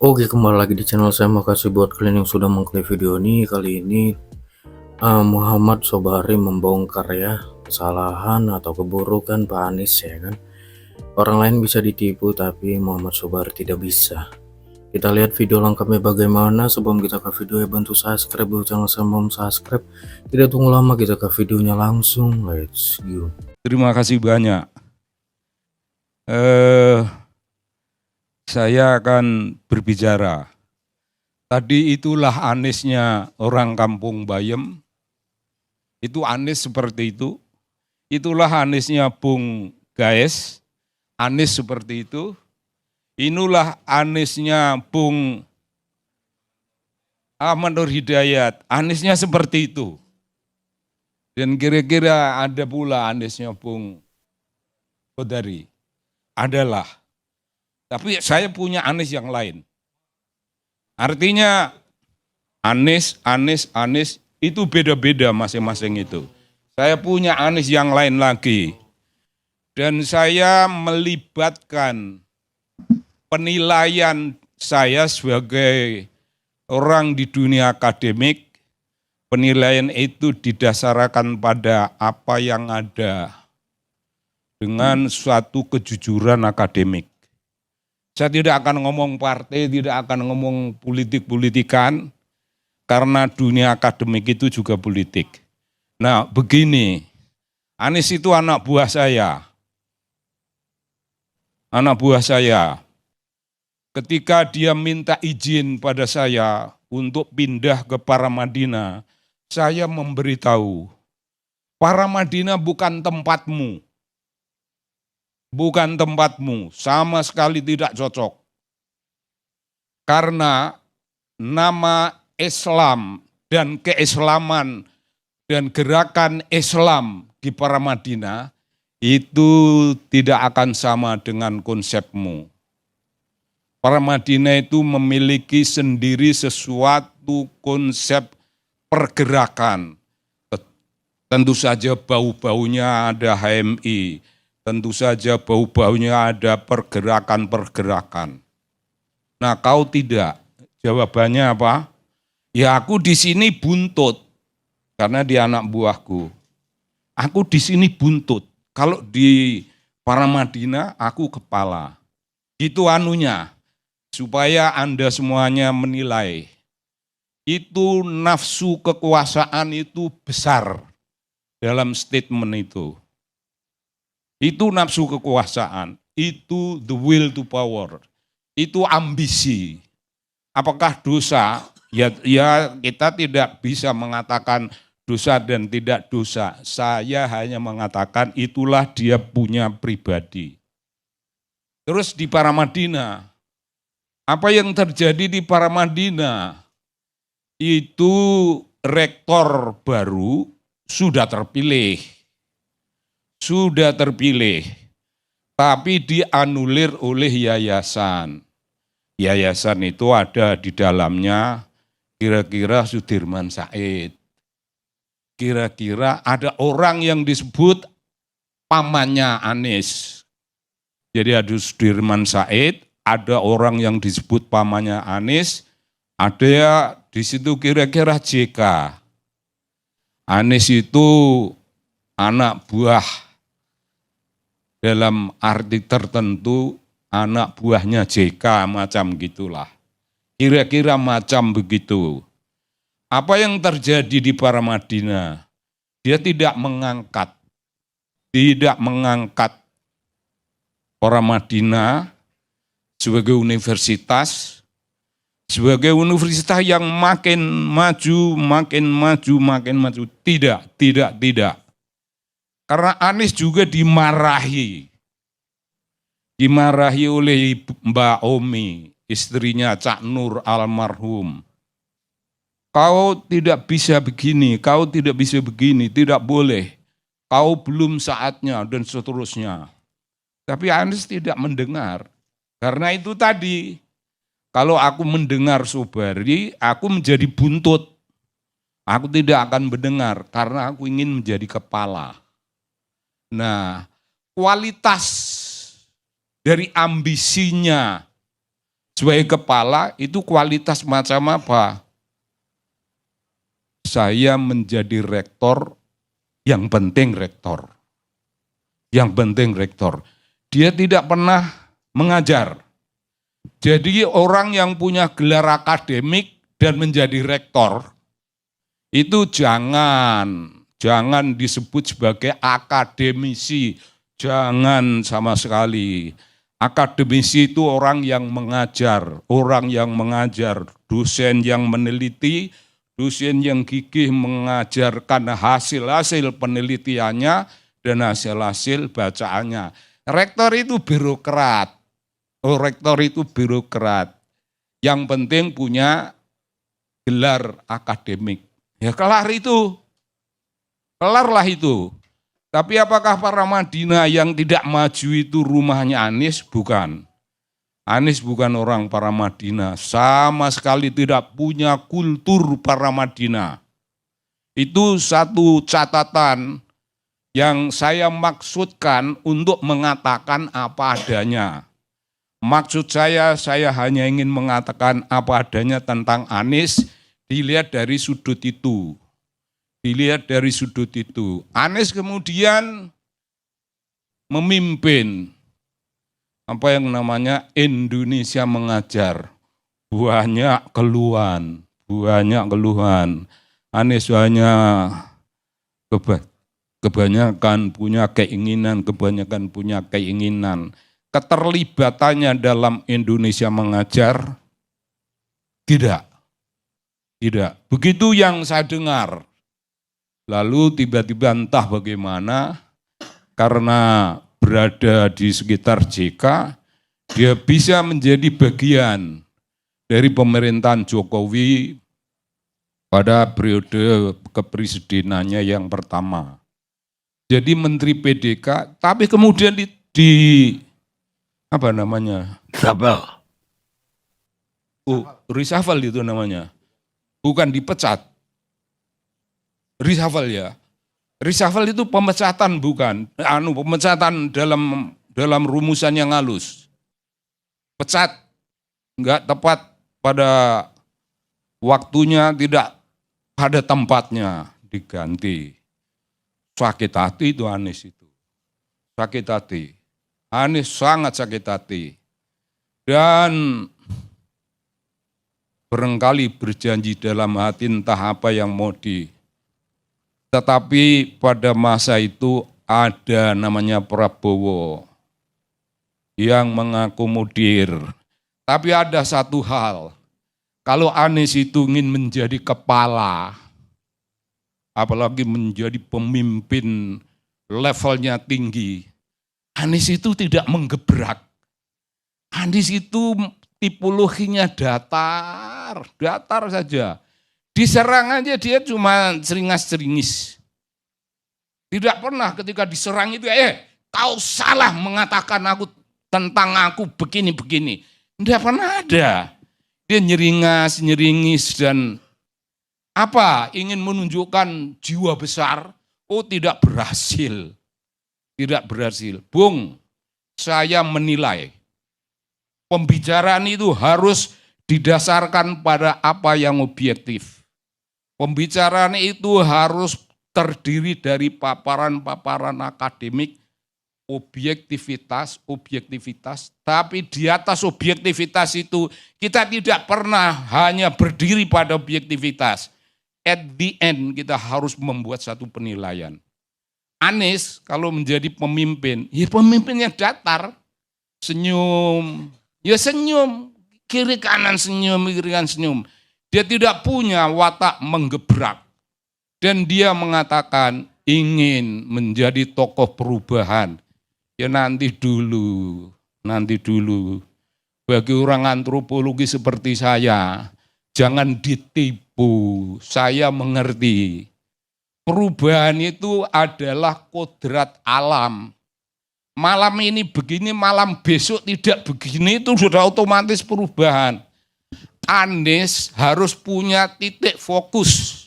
Oke, kembali lagi di channel saya. Makasih buat kalian yang sudah mengklik video ini. Kali ini Muhammad Sobari membongkar ya kesalahan atau keburukan Pak Anies, ya kan. Orang lain bisa ditipu tapi Muhammad Sobari tidak bisa. Kita lihat video lengkapnya bagaimana. Sebelum kita ke video, ya bantu subscribe dulu channel saya, belum subscribe. Tidak tunggu lama, kita ke videonya langsung. Let's go. Terima kasih banyak. Saya akan berbicara. Tadi itulah Aniesnya orang kampung Bayem. Itu Anies seperti itu. Itulah Aniesnya Bung Gaes. Anies seperti itu. Inilah Aniesnya Bung Ahmad Nur Hidayat. Aniesnya seperti itu. Dan kira-kira ada pula Aniesnya Bung Kodari. Adalah. Tapi saya punya Anies yang lain. Artinya Anies itu beda-beda masing-masing itu. Saya punya Anies yang lain lagi. Dan saya melibatkan penilaian saya sebagai orang di dunia akademik. Penilaian itu didasarkan pada apa yang ada dengan suatu kejujuran akademik. Saya tidak akan ngomong partai, tidak akan ngomong politik-politikan, karena dunia akademik itu juga politik. Nah begini, Anies itu anak buah saya. Anak buah saya. Ketika dia minta izin pada saya untuk pindah ke Paramadina, saya memberitahu, Paramadina bukan tempatmu. Bukan tempatmu, sama sekali tidak cocok. Karena nama Islam dan keislaman dan gerakan Islam di Paramadina itu tidak akan sama dengan konsepmu. Paramadina itu memiliki sendiri sesuatu konsep pergerakan. Tentu saja bau-baunya ada HMI. Tentu saja bau-baunya ada pergerakan-pergerakan. Nah, kau tidak. Jawabannya apa? Ya aku di sini buntut, karena dia anak buahku. Aku di sini buntut. Kalau di Paramadina, aku kepala. Itu anunya, supaya Anda semuanya menilai. Itu nafsu kekuasaan itu besar dalam statement itu. Itu nafsu kekuasaan, itu the will to power, itu ambisi. Apakah dosa? Ya kita tidak bisa mengatakan dosa dan tidak dosa. Saya hanya mengatakan itulah dia punya pribadi. Terus di Paramadina, apa yang terjadi di Paramadina? Itu rektor baru sudah terpilih. Tapi dianulir oleh yayasan. Yayasan itu ada di dalamnya kira-kira Sudirman Said. Kira-kira ada orang yang disebut pamannya Anies. Jadi ada Sudirman Said, ada orang yang disebut pamannya Anies, ada di situ kira-kira JK. Anies itu anak buah. Dalam arti tertentu anak buahnya JK macam gitulah. Kira-kira macam begitu. Apa yang terjadi di Paramadina? Dia tidak mengangkat Paramadina sebagai universitas yang makin maju. Tidak. Karena Anies juga dimarahi oleh Mbak Omi, istrinya Cak Nur almarhum. Kau tidak bisa begini, tidak boleh. Kau belum saatnya dan seterusnya. Tapi Anies tidak mendengar. Karena itu tadi, kalau aku mendengar Sobari, aku menjadi buntut. Aku tidak akan mendengar karena aku ingin menjadi kepala. Nah, kualitas dari ambisinya Sebagai kepala itu kualitas macam apa? Saya menjadi rektor, yang penting rektor. Yang penting rektor. Dia tidak pernah mengajar. Jadi orang yang punya gelar akademik dan menjadi rektor, itu jangan disebut sebagai akademisi. Jangan sama sekali. Akademisi itu orang yang mengajar, dosen yang meneliti, dosen yang gigih mengajarkan hasil-hasil penelitiannya dan hasil-hasil bacaannya. Rektor itu birokrat. Rektor itu birokrat. Yang penting punya gelar akademik. Ya kelarlah itu. Tapi apakah para Madinah yang tidak maju itu rumahnya Anies? Bukan. Anies bukan orang para Madinah, sama sekali tidak punya kultur para Madinah. Itu satu catatan yang saya maksudkan untuk mengatakan apa adanya. Maksud saya hanya ingin mengatakan apa adanya tentang Anies, dilihat dari sudut itu. Anies kemudian memimpin apa yang namanya Indonesia mengajar. Banyak keluhan. Anies kebanyakan punya keinginan. Keterlibatannya dalam Indonesia mengajar tidak. Begitu yang saya dengar. Lalu tiba-tiba entah bagaimana, karena berada di sekitar JK, dia bisa menjadi bagian dari pemerintahan Jokowi pada periode kepresidenannya yang pertama. Jadi Menteri PDK, tapi kemudian reshuffle itu namanya. Bukan dipecat. Reshuffle ya. Reshuffle itu pemecatan bukan. Pemecatan dalam rumusan yang halus. Pecat. Enggak tepat pada waktunya, tidak pada tempatnya, diganti. Sakit hati itu Anies itu. Sakit hati. Anies sangat sakit hati. Dan barangkali berjanji dalam hati entah apa yang mau tetapi pada masa itu ada namanya Prabowo yang mengakomodir. Tapi ada satu hal, kalau Anies itu ingin menjadi kepala, apalagi menjadi pemimpin levelnya tinggi, Anies itu tidak menggebrak. Anies itu tipologinya datar saja. Diserang aja dia cuma seringas-seringis. Tidak pernah ketika diserang itu, kau salah mengatakan tentang aku begini-begini. Tidak pernah ada. Dia nyeringas-nyeringis dan ingin menunjukkan jiwa besar. Tidak berhasil. Bung, saya menilai pembicaraan itu harus didasarkan pada apa yang objektif. Pembicaraan itu harus terdiri dari paparan-paparan akademik, objektivitas, tapi di atas objektivitas itu kita tidak pernah hanya berdiri pada objektivitas. At the end kita harus membuat satu penilaian. Anies kalau menjadi pemimpin, ya pemimpinnya datar, senyum, kiri kanan senyum. Dia tidak punya watak menggebrak. Dan dia mengatakan ingin menjadi tokoh perubahan. Ya nanti dulu. Bagi orang antropologi seperti saya, jangan ditipu. Saya mengerti. Perubahan itu adalah kodrat alam. Malam ini begini, malam besok tidak begini, itu sudah otomatis perubahan. Anies harus punya titik fokus.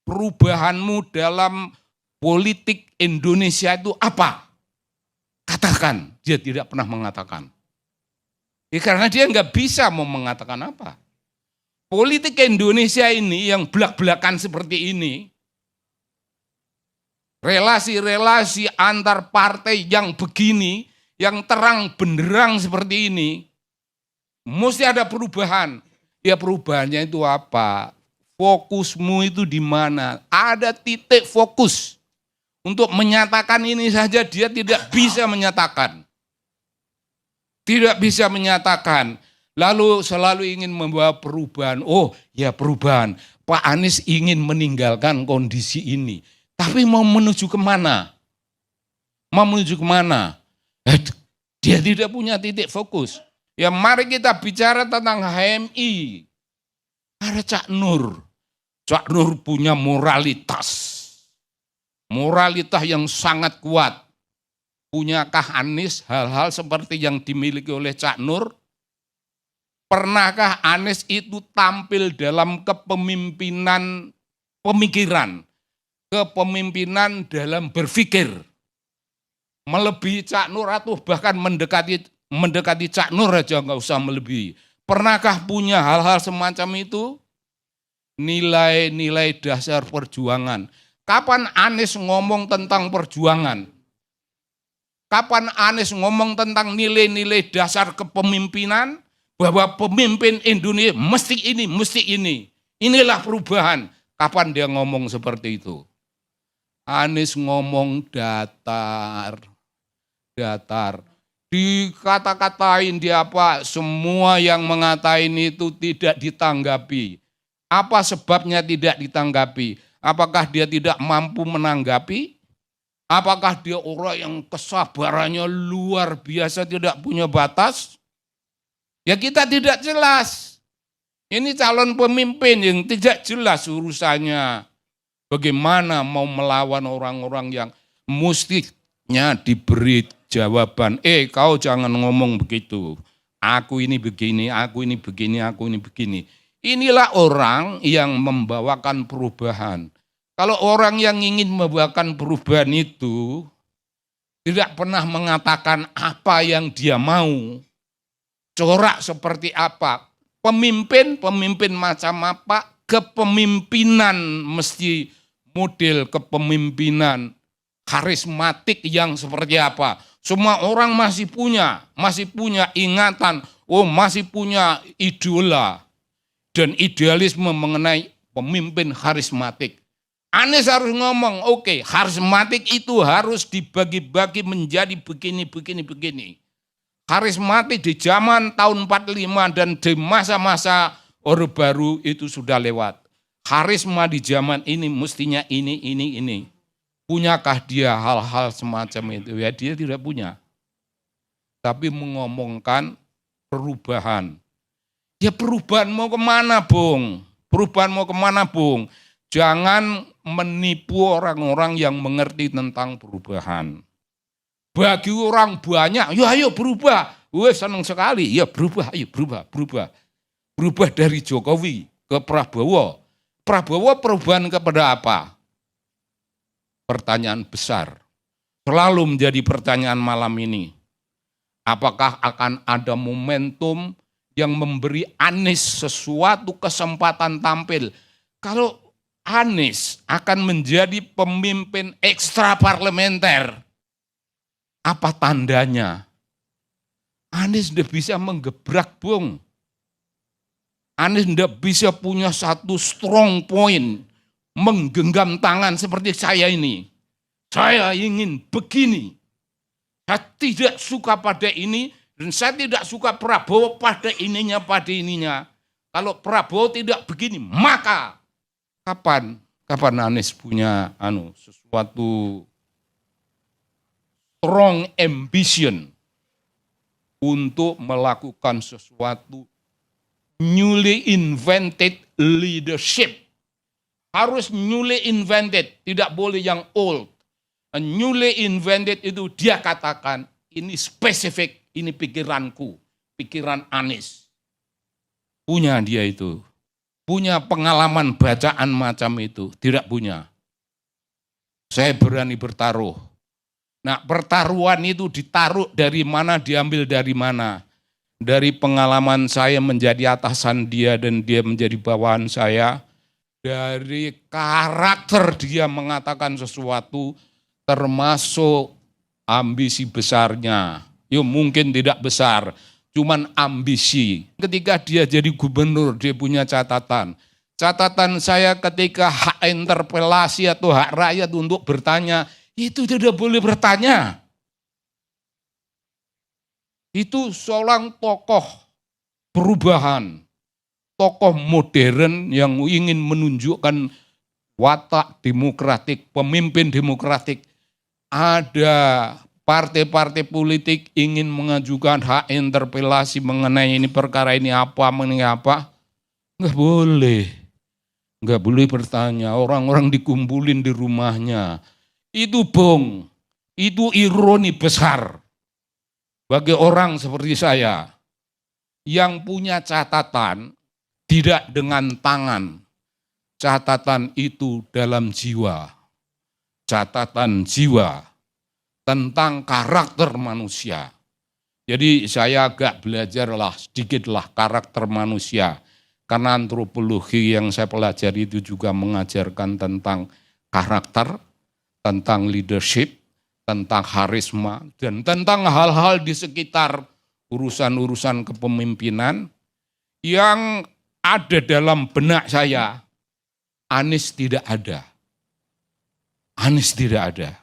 Perubahanmu dalam politik Indonesia itu apa? Katakan, dia tidak pernah mengatakan. Ya, karena dia nggak bisa mau mengatakan apa. Politik Indonesia ini yang belak-belakan seperti ini, relasi-relasi antar partai yang begini, yang terang benderang seperti ini, mesti ada perubahan. Ya perubahannya itu apa? Fokusmu itu di mana? Ada titik fokus. Untuk menyatakan ini saja dia tidak bisa menyatakan. Tidak bisa menyatakan. Lalu selalu ingin membawa perubahan. Oh ya perubahan. Pak Anies ingin meninggalkan kondisi ini. Tapi mau menuju kemana? Mau menuju kemana? Dia tidak punya titik fokus. Ya mari kita bicara tentang HMI. Ada Cak Nur. Cak Nur punya moralitas. Moralitas yang sangat kuat. Punyakah Anies hal-hal seperti yang dimiliki oleh Cak Nur? Pernahkah Anies itu tampil dalam kepemimpinan pemikiran? Kepemimpinan dalam berpikir? Melebihi Cak Nur atau bahkan mendekati Cak Nur aja nggak usah melebihi. Pernahkah punya hal-hal semacam itu? Nilai-nilai dasar perjuangan. Kapan Anies ngomong tentang perjuangan? Kapan Anies ngomong tentang nilai-nilai dasar kepemimpinan? Bahwa pemimpin Indonesia mesti ini, mesti ini. Inilah perubahan. Kapan dia ngomong seperti itu? Anies ngomong datar. Datar. Dikata-katain dia apa? Semua yang mengatain itu tidak ditanggapi. Apa sebabnya tidak ditanggapi? Apakah dia tidak mampu menanggapi? Apakah dia orang yang kesabarannya luar biasa, tidak punya batas? Ya kita tidak jelas. Ini calon pemimpin yang tidak jelas urusannya. Bagaimana mau melawan orang-orang yang mestinya diberi jawaban. Kau jangan ngomong begitu. Aku ini begini, aku ini begini, aku ini begini. Inilah orang yang membawakan perubahan. Kalau orang yang ingin membawakan perubahan itu tidak pernah mengatakan apa yang dia mau, corak seperti apa, pemimpin macam apa, kepemimpinan mesti model kepemimpinan karismatik yang seperti apa. Semua orang masih punya ingatan, masih punya idola dan idealisme mengenai pemimpin karismatik. Anies harus ngomong, oke, karismatik itu harus dibagi-bagi menjadi begini. Karismatik di zaman tahun 45 dan di masa-masa Orde Baru itu sudah lewat. Karisma di zaman ini mestinya ini. Punyakah dia hal-hal semacam itu? Ya dia tidak punya. Tapi mengomongkan perubahan. Ya perubahan mau kemana, Bung? Jangan menipu orang-orang yang mengerti tentang perubahan. Bagi orang banyak, ya ayo berubah. Senang sekali, ya berubah, ayo berubah. Berubah dari Jokowi ke Prabowo. Prabowo perubahan kepada apa? Pertanyaan besar. Selalu menjadi pertanyaan malam ini. Apakah akan ada momentum yang memberi Anies sesuatu kesempatan tampil? Kalau Anies akan menjadi pemimpin ekstra parlementer, apa tandanya? Anies tidak bisa menggebrak, Bung. Anies tidak bisa punya satu strong point, menggenggam tangan seperti saya ini. Saya ingin begini. Saya tidak suka pada ini, dan saya tidak suka Prabowo pada ininya. Kalau Prabowo tidak begini, maka kapan Anies punya sesuatu strong ambition untuk melakukan sesuatu newly invented leadership. Harus newly invented, tidak boleh yang old. Newly invented itu dia katakan, ini spesifik, ini pikiranku, pikiran Anies. Punya dia itu. Punya pengalaman bacaan macam itu, tidak punya. Saya berani bertaruh. Nah, pertaruhan itu ditaruh dari mana, diambil dari mana. dari pengalaman saya menjadi atasan dia dan dia menjadi bawahan saya, dari karakter dia mengatakan sesuatu, termasuk ambisi besarnya. Mungkin tidak besar, cuman ambisi. Ketika dia jadi gubernur, dia punya catatan. Catatan saya ketika hak interpelasi atau hak rakyat untuk bertanya, itu tidak boleh bertanya. Itu seorang tokoh perubahan, tokoh modern yang ingin menunjukkan watak demokratik, pemimpin demokratik. Ada partai-partai politik ingin mengajukan hak interpelasi mengenai ini perkara ini apa, Nggak boleh. Nggak boleh bertanya, orang-orang dikumpulin di rumahnya. Itu bong, itu ironi besar bagi orang seperti saya yang punya catatan tidak dengan tangan. Catatan itu dalam jiwa. Catatan jiwa tentang karakter manusia. Jadi saya agak belajarlah sedikitlah karakter manusia. Karena antropologi yang saya pelajari itu juga mengajarkan tentang karakter, tentang leadership, tentang karisma, dan tentang hal-hal di sekitar urusan-urusan kepemimpinan yang ada dalam benak saya. Anies tidak ada. Anies tidak ada.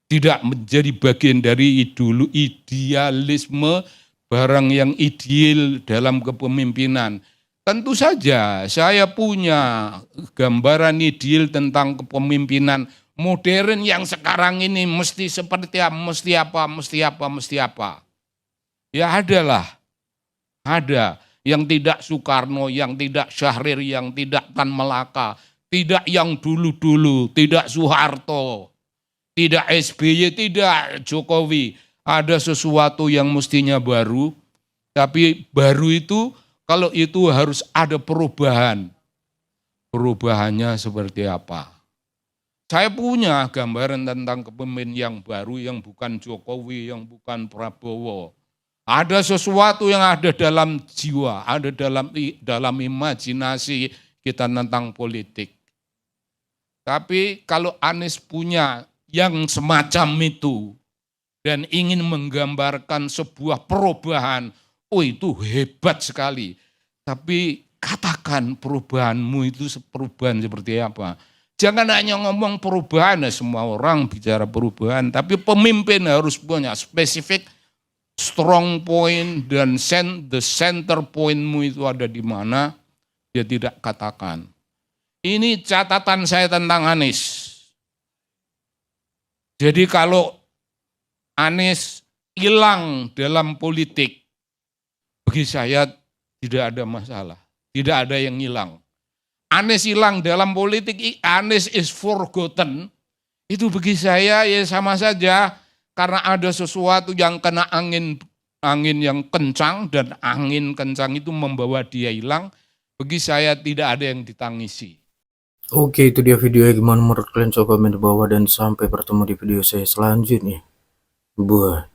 Tidak menjadi bagian dari idealisme barang yang ideal dalam kepemimpinan. Tentu saja saya punya gambaran ideal tentang kepemimpinan modern yang sekarang ini mesti seperti apa, mesti apa. Ya adalah, ada yang tidak Soekarno, yang tidak Syahrir, yang tidak Tan Malaka, tidak yang dulu-dulu, tidak Soeharto, tidak SBY, tidak Jokowi. Ada sesuatu yang mestinya baru, tapi baru itu kalau itu harus ada perubahan. Perubahannya seperti apa? Saya punya gambaran tentang kepemimpinan yang baru, yang bukan Jokowi, yang bukan Prabowo. Ada sesuatu yang ada dalam jiwa, ada dalam imajinasi kita tentang politik. Tapi kalau Anies punya yang semacam itu dan ingin menggambarkan sebuah perubahan, itu hebat sekali. Tapi katakan perubahanmu itu perubahan seperti apa. Jangan hanya ngomong perubahan, semua orang bicara perubahan. Tapi pemimpin harus punya spesifik, strong point, dan the center pointmu itu ada di mana, dia tidak katakan. Ini catatan saya tentang Anies. Jadi kalau Anies hilang dalam politik, bagi saya tidak ada masalah, tidak ada yang hilang. Anies hilang dalam politik, Anies is forgotten, itu bagi saya ya sama saja, karena ada sesuatu yang kena angin yang kencang, dan angin kencang itu membawa dia hilang. Bagi saya tidak ada yang ditangisi. Oke, itu dia videonya. Gimana menurut kalian? Coba komen di bawah dan sampai bertemu di video saya selanjutnya. Buah.